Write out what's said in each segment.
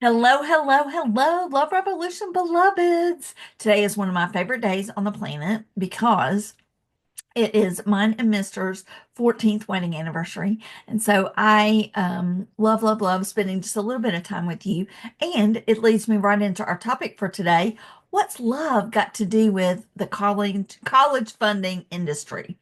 Hello, hello, hello, Love Revolution beloveds. Today is one of my favorite days on the planet because it is mine and Mister's 14th wedding anniversary. And so I love, love, love spending just a little bit of time with you. And it leads me right into our topic for today. What's love got to do with the college funding industry?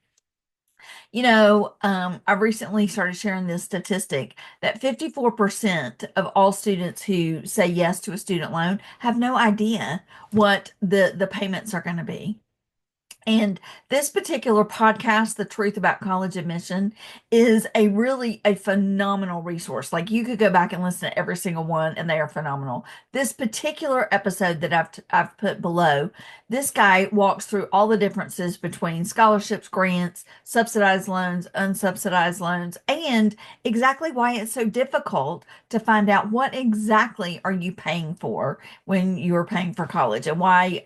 I recently started sharing this statistic that 54% of all students who say yes to a student loan have no idea what the payments are going to be. And this particular podcast, The Truth About College Admission, is a phenomenal resource. Like you could go back and listen to every single one and they are phenomenal. This particular episode that I've put below, this guy walks through all the differences between scholarships, grants, subsidized loans, unsubsidized loans, and exactly why it's so difficult to find out what exactly are you paying for when you're paying for college and why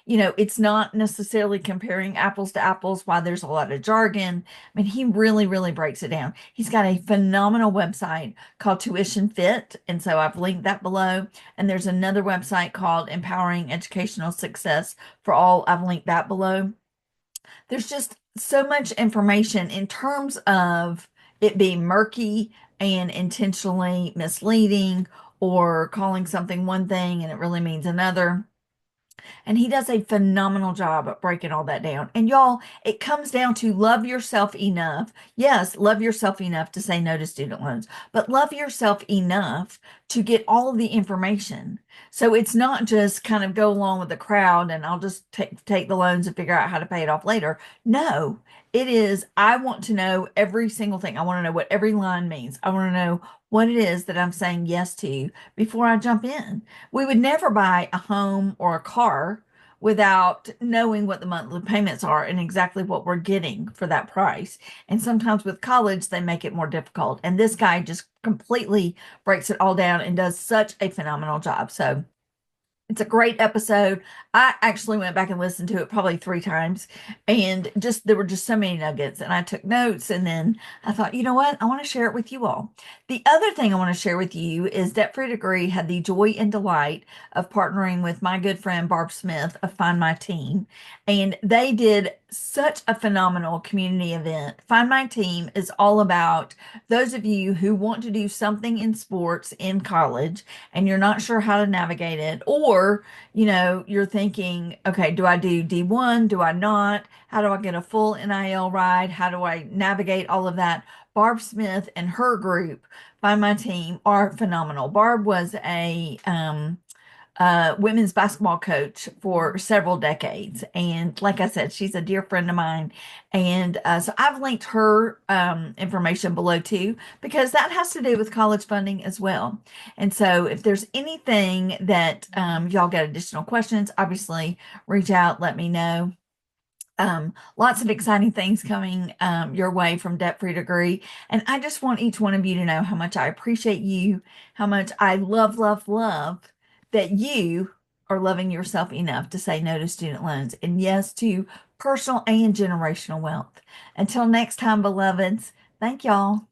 it's not necessarily comparing apples to apples, why there's a lot of jargon. I mean, he really, really breaks it down. He's got a phenomenal website called Tuition Fit. And so I've linked that below. And there's another website called Empowering Educational Success for All. I've linked that below. There's just so much information in terms of it being murky and intentionally misleading or calling something one thing and it really means another. And he does a phenomenal job at breaking all that down. And y'all, it comes down to love yourself enough. Yes, love yourself enough to say no to student loans, but love yourself enough to get all of the information. So it's not just kind of go along with the crowd and I'll just take the loans and figure out how to pay it off later. No, it is, I want to know every single thing. I want to know what every line means. I want to know what it is that I'm saying yes to before I jump in. We would never buy a home or a car without knowing what the monthly payments are and exactly what we're getting for that price. And sometimes with college, they make it more difficult. And this guy just completely breaks it all down and does such a phenomenal job. So it's a great episode. I actually went back and listened to it probably 3 times and just there were just so many nuggets and I took notes and then I thought, you know what? I want to share it with you all. The other thing I want to share with you is Debt Free Degree had the joy and delight of partnering with my good friend Barb Smith of Find My Team. And they did such a phenomenal community event. Find My Team is all about those of you who want to do something in sports in college and you're not sure how to navigate it, or, you're thinking, okay, do I do D1? Do I not? How do I get a full NIL ride? How do I navigate all of that? Barb Smith and her group, Find My Team, are phenomenal. Barb was a women's basketball coach for several decades. And like I said, she's a dear friend of mine. And so I've linked her information below too, because that has to do with college funding as well. And so if there's anything that y'all got additional questions, obviously reach out, let me know. Lots of exciting things coming your way from Debt Free Degree. And I just want each one of you to know how much I appreciate you, how much I love, love, love that you are loving yourself enough to say no to student loans and yes to personal and generational wealth. Until next time, beloveds, thank y'all.